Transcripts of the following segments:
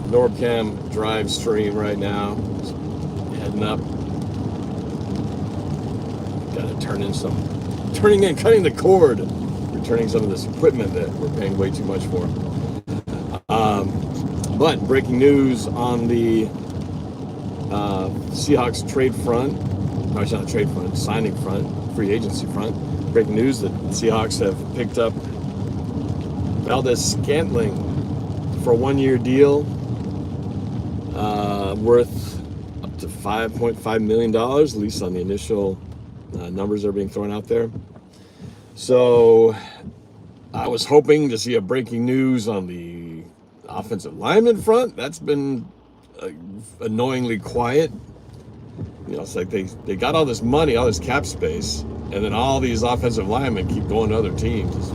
NorbCam drive stream right now. Just heading up. Got to cutting the cord, returning some of this equipment that we're paying way too much for. But breaking news on the Seahawks trade front, no, it's not trade front, signing front, free agency front. Breaking news that the Seahawks have picked up Valdez-Scantling for a one-year deal worth up to $5.5 million, at least on the initial numbers that are being thrown out there. So I was hoping to see a breaking news on the offensive lineman front. That's been annoyingly quiet. You know, it's like they got all this money, all this cap space, and then all these offensive linemen keep going to other teams. It's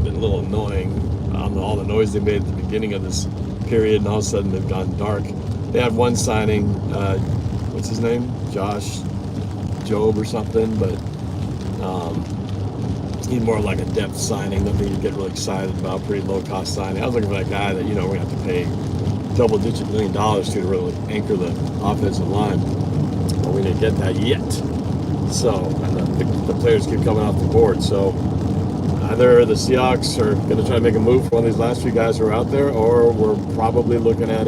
been a little annoying on all the noise they made at the beginning of this period, and all of a sudden they've gone dark. They had one signing, what's his name? Job or something, but he's more like a depth signing, nothing you get really excited about, pretty low cost signing. I was looking for that guy that, you know, we're gonna have to pay double-digit $1 million to really anchor the offensive line. But we didn't get that yet. So, and the players keep coming off the board. So either the Seahawks are going to try to make a move for one of these last few guys who are out there, or we're probably looking at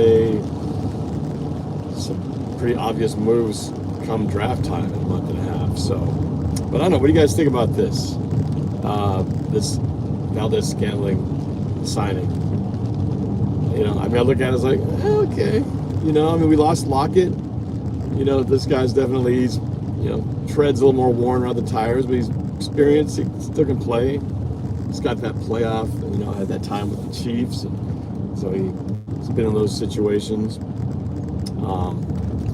some pretty obvious moves come draft time in a month and a half. So, but I don't know. What do you guys think about this? This Valdez-Scantling signing. You know, I mean, I look at it as like, okay. You know, I mean, we lost Lockett. You know, this guy's definitely, he's, you know, treads a little more worn around the tires, but he's experienced. He still can play. He's got that playoff, you know, had that time with the Chiefs, and so he's been in those situations.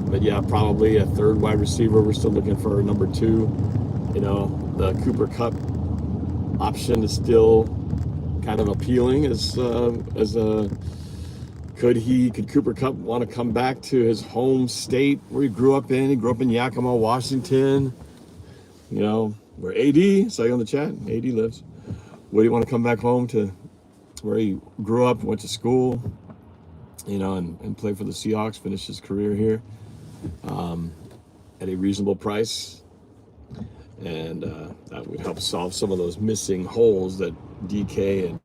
But yeah, probably a third wide receiver. We're still looking for number 2. You know, the Cooper Kupp option is still kind of appealing as a. Could Cooper Kupp want to come back to his home state where he grew up in? He grew up in Yakima, Washington. You know, where AD, saw you on the chat, AD lives. Would he want to come back home to where he grew up, went to school, you know, and play for the Seahawks, finish his career here at a reasonable price? And that would help solve some of those missing holes that DK and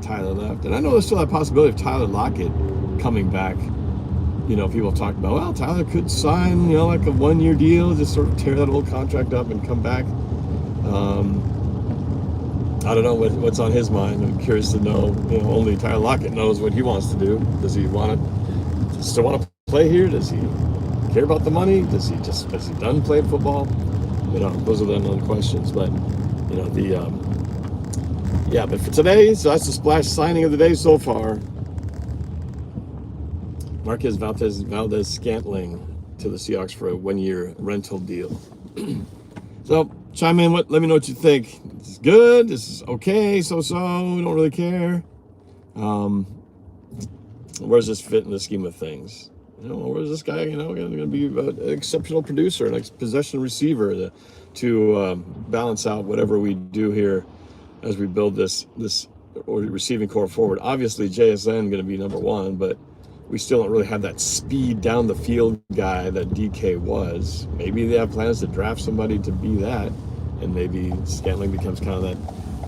Tyler left. And I know there's still that possibility of Tyler Lockett coming back. You know, people have talked about, well, Tyler could sign, you know, like a one-year deal, just sort of tear that old contract up and come back. I don't know what's on his mind. I'm curious to know. You know, only Tyler Lockett knows what he wants to do. Does he still want to play here? Does he care about the money? Has he done playing football? You know, those are the unknown questions. But you know, yeah, but for today, so that's the splash signing of the day so far. Marques Valdez-Scantling to the Seahawks for a one-year rental deal. So chime in, let me know what you think. This is good, this is okay, so-so, don't really care. Where does this fit in the scheme of things? You know, where's this guy, you know, going to be an exceptional producer, an possession receiver to balance out whatever we do here as we build this receiving core forward. Obviously, JSN going to be number 1, but we still don't really have that speed down the field guy that DK was. Maybe they have plans to draft somebody to be that, and maybe Scantling becomes kind of that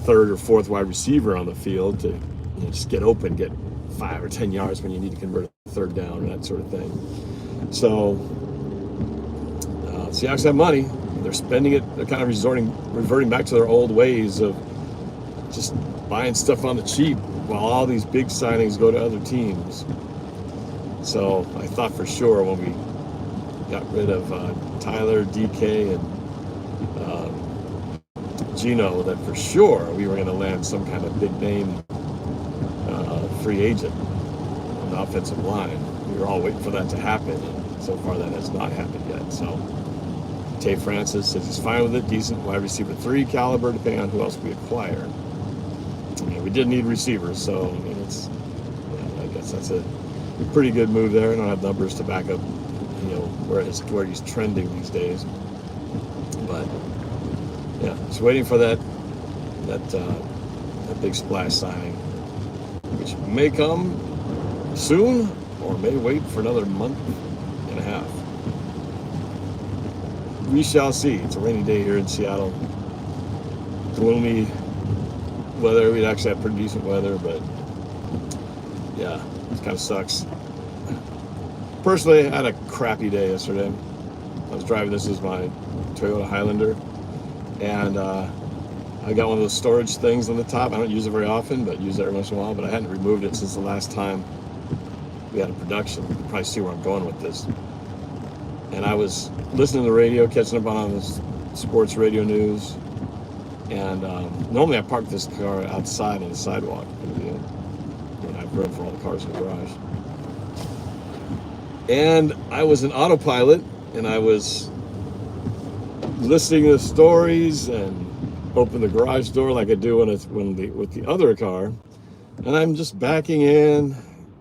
3rd or 4th wide receiver on the field to, you know, just get open, get 5 or 10 yards when you need to convert a 3rd down, or that sort of thing. So Seahawks have money. They're spending it. They're kind of reverting back to their old ways of just buying stuff on the cheap while all these big signings go to other teams. So I thought for sure when we got rid of Tyler, DK, and Gino that for sure we were going to land some kind of big name free agent on the offensive line. We were all waiting for that to happen, and so far that has not happened yet. So Tay Francis says he's fine with it. Decent wide receiver 3 caliber, depending on who else we acquire. I mean, we did need receivers, so I mean, I guess that's a pretty good move there. I don't have numbers to back up, you know, where he's trending these days. But yeah, just waiting for that big splash signing, which may come soon, or may wait for another month and a half. We shall see. It's a rainy day here in Seattle. Gloomy weather. We actually have pretty decent weather, but yeah, it kind of sucks. Personally, I had a crappy day yesterday. I was driving, this is my Toyota Highlander, and I got one of those storage things on the top. I don't use it very often, but use it every once in a while, but I hadn't removed it since the last time we had a production. You can probably see where I'm going with this. And I was listening to the radio, catching up on all this sports radio news, and normally I park this car outside on the sidewalk when I have room for all the cars in the garage. And I was an autopilot, and I was listening to stories and open the garage door like I do with the other car, and I'm just backing in,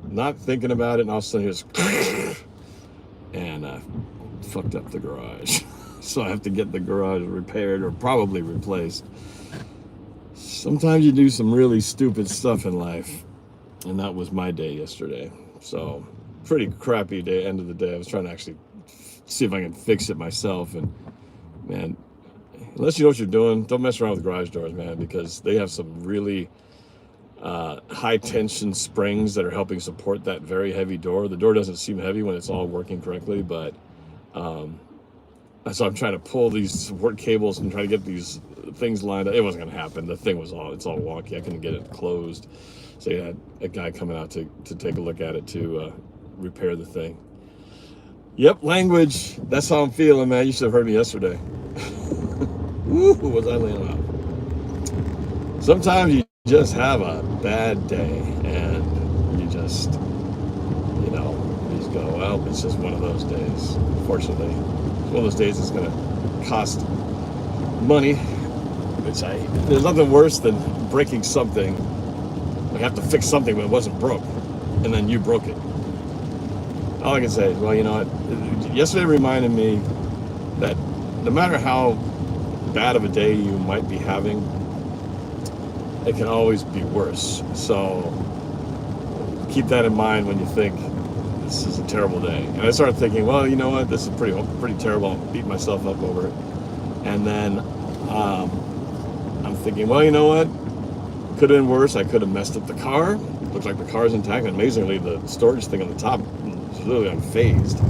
not thinking about it, and all of a sudden it's and I fucked up the garage. So I have to get the garage repaired or probably replaced. Sometimes you do some really stupid stuff in life, and that was my day yesterday. So pretty crappy day, end of the day. I was trying to actually see if I can fix it myself, and man, unless you know what you're doing, don't mess around with garage doors, man, because they have some really high tension springs that are helping support that very heavy door. The door doesn't seem heavy when it's all working correctly, but so I'm trying to pull these support cables and try to get these things lined up. It wasn't gonna happen. The thing was it's all wonky. I couldn't get it closed. So you had a guy coming out to take a look at it to repair the thing. Yep, language. That's how I'm feeling, man. You should have heard me yesterday. Woo, was I laying out? Sometimes you just have a bad day, and you just go, well, it's just one of those days. Fortunately, it's one of those days that's going to cost money, which there's nothing worse than breaking something. You have to fix something but it wasn't broke, and then you broke it. All I can say is, well, you know what? Yesterday reminded me that no matter how bad of a day you might be having, it can always be worse. So keep that in mind when you think this is a terrible day. And I started thinking, well, you know what? This is pretty terrible. I'm beating myself up over it. And then I'm thinking, well, you know what? Could have been worse. I could have messed up the car. Looks like the car's intact. And amazingly, the storage thing on the top was really unfazed.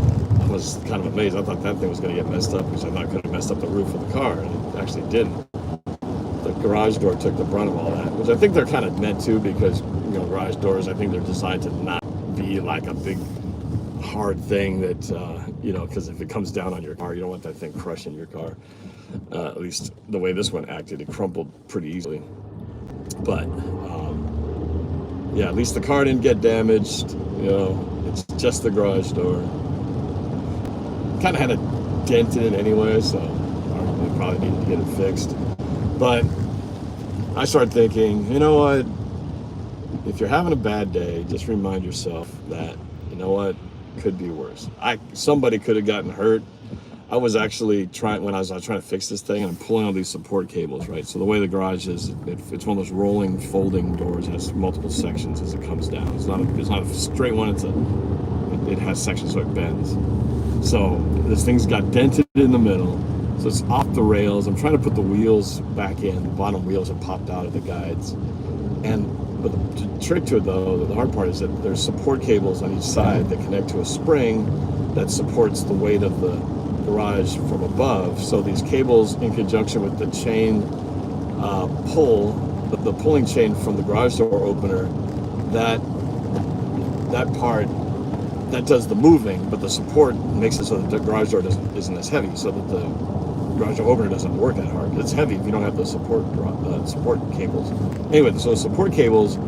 I was kind of amazed. I thought that thing was going to get messed up because I thought it could have messed up the roof of the car, and it actually didn't. The garage door took the brunt of all that, which I think they're kind of meant to, because garage doors, I think they're designed to not be like a big hard thing that because if it comes down on your car, you don't want that thing crushing your car. At least the way this one acted, it crumpled pretty easily. But yeah, at least the car didn't get damaged. It's just the garage door. Kind of had a dent in it anyway, so I probably needed to get it fixed. But I started thinking, you know what? If you're having a bad day, just remind yourself that, you know what, could be worse. Somebody could have gotten hurt. I was actually trying to fix this thing, and I'm pulling all these support cables, right? So the way the garage is, it's one of those rolling, folding doors. It has multiple sections as it comes down. It's not a straight one. It has sections so it bends. So this thing's got dented in the middle, so it's off the rails. I'm trying to put the wheels back in. The bottom wheels are popped out of the guides. But the trick to it, though, the hard part is that there's support cables on each side that connect to a spring that supports the weight of the garage from above. So these cables, in conjunction with the chain the pulling chain from the garage door opener, that part that does the moving, but the support makes it so that the garage door isn't as heavy, so that the garage door opener doesn't work that hard. It's heavy if you don't have the support cables. Anyway, so the support cables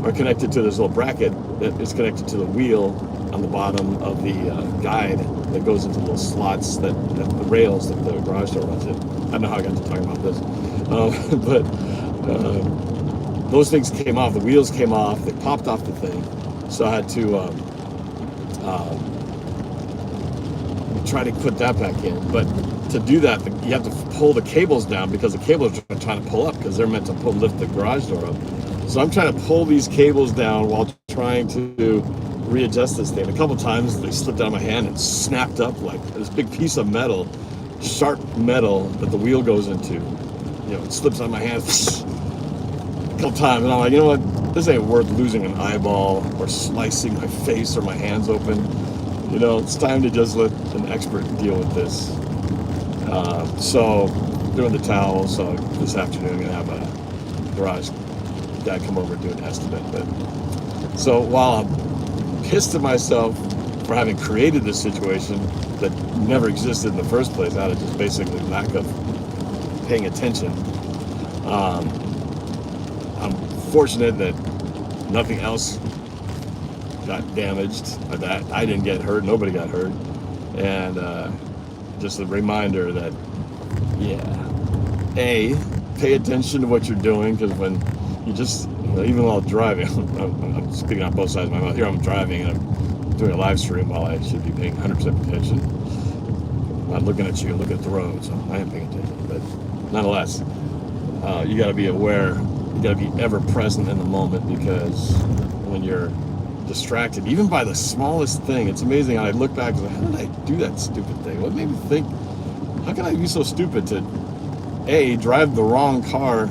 are connected to this little bracket that is connected to the wheel on the bottom of the guide that goes into little slots that the rails that the garage door runs in. I don't know how I got to talking about this, but those things came off. The wheels came off. They popped off the thing, so I had to try to put that back in. But to do that, you have to pull the cables down, because the cables are trying to pull up, because they're meant to lift the garage door up. So I'm trying to pull these cables down while trying to readjust this thing. A couple times they slipped out of my hand and snapped up like this big piece of metal, sharp metal that the wheel goes into. You know, it slips out of my hand a couple times, and I'm like, you know what? This ain't worth losing an eyeball or slicing my face or my hands open. You know, it's time to just let an expert deal with this. So, doing the towel. So this afternoon, I'm gonna have a garage guy come over and do an estimate. But so while I'm pissed at myself for having created this situation that never existed in the first place out of just basically lack of paying attention, I'm fortunate that nothing else got damaged, that I didn't get hurt, nobody got hurt, and just a reminder that, A, pay attention to what you're doing, because when you just, even while driving, I'm speaking on both sides of my mouth. Here I'm driving and I'm doing a live stream while I should be paying 100% attention. I'm not looking at you, I'm looking at the road, so I am paying attention. But nonetheless, you got to be aware, you got to be ever present in the moment, because when you're distracted, even by the smallest thing, it's amazing. I look back and say, how did I do that stupid thing? What made me think, how can I be so stupid to A, drive the wrong car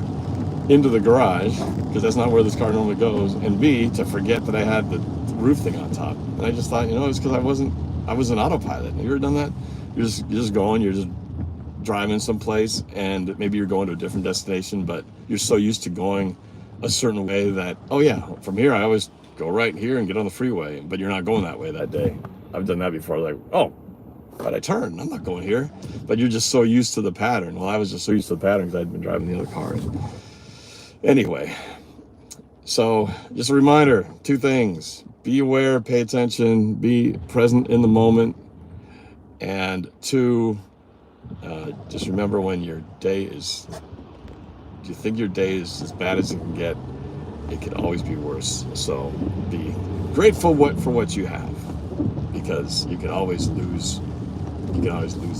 into the garage, because that's not where this car normally goes, and B, to forget that I had the roof thing on top. And I just thought, you know, it's because I wasn't autopilot. Have you ever done that? You're just going, you're just driving someplace, and maybe you're going to a different destination, but you're so used to going a certain way that, oh yeah, from here I always go right here and get on the freeway, but you're not going that way that day. I've done that before, like, oh, but I turned, I'm not going here. But you're just so used to the pattern. Well, I was just so used to the pattern because I'd been driving the other car. Anyway, so just a reminder, two things: be aware, pay attention, be present in the moment, and two, just remember when your day is, if you think your day is as bad as it can get, it could always be worse. So be grateful for what you have, because you can always lose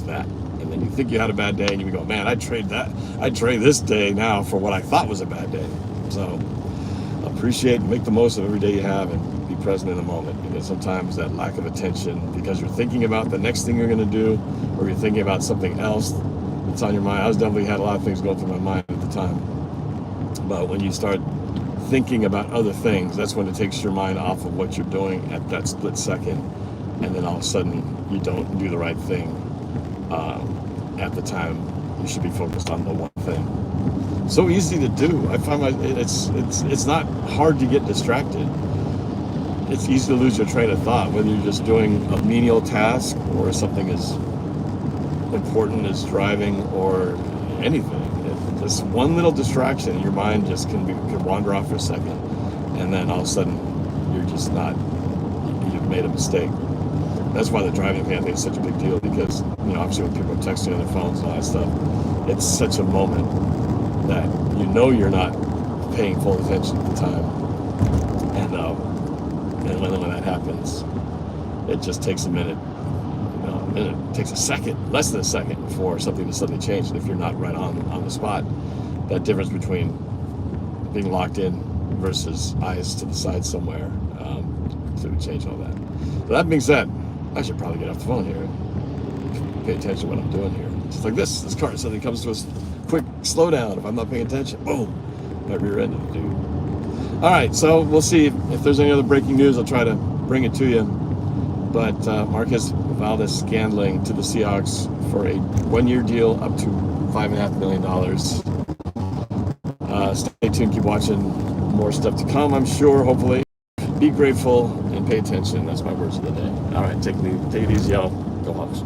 that. And then you think you had a bad day and you go, man, I'd trade this day now for what I thought was a bad day. So appreciate and make the most of every day you have, and be present in the moment, because sometimes that lack of attention, because you're thinking about the next thing you're going to do, or you're thinking about something else that's on your mind. I was definitely had a lot of things going through my mind at the time, but when you start thinking about other things, that's when it takes your mind off of what you're doing at that split second, and then all of a sudden you don't do the right thing at the time you should be focused on the one thing. So easy to do. I find it's not hard to get distracted. It's easy to lose your train of thought, whether you're just doing a menial task or something as important as driving or anything. Just one little distraction, your mind just can wander off for a second, and then all of a sudden you're just not, you've made a mistake. That's why the driving thing, I think, is such a big deal, because, you know, obviously when people are texting on their phones and all that stuff, it's such a moment that you know you're not paying full attention at the time, and when that happens, it just takes a minute. It takes a second, less than a second, before something to suddenly change. And if you're not right on the spot, that difference between being locked in versus eyes to the side somewhere, to change all that. So that being said, I should probably get off the phone here and pay attention to what I'm doing here. Just like this car suddenly comes to a quick slowdown. If I'm not paying attention, boom, my rear end of the dude. All right, so we'll see if there's any other breaking news. I'll try to bring it to you. But Marques Valdez-Scantling to the Seahawks for a one-year deal up to $5.5 million. Stay tuned, keep watching. More stuff to come, I'm sure, hopefully. Be grateful and pay attention. That's my words of the day. All right, take it easy, y'all. Go Hawks.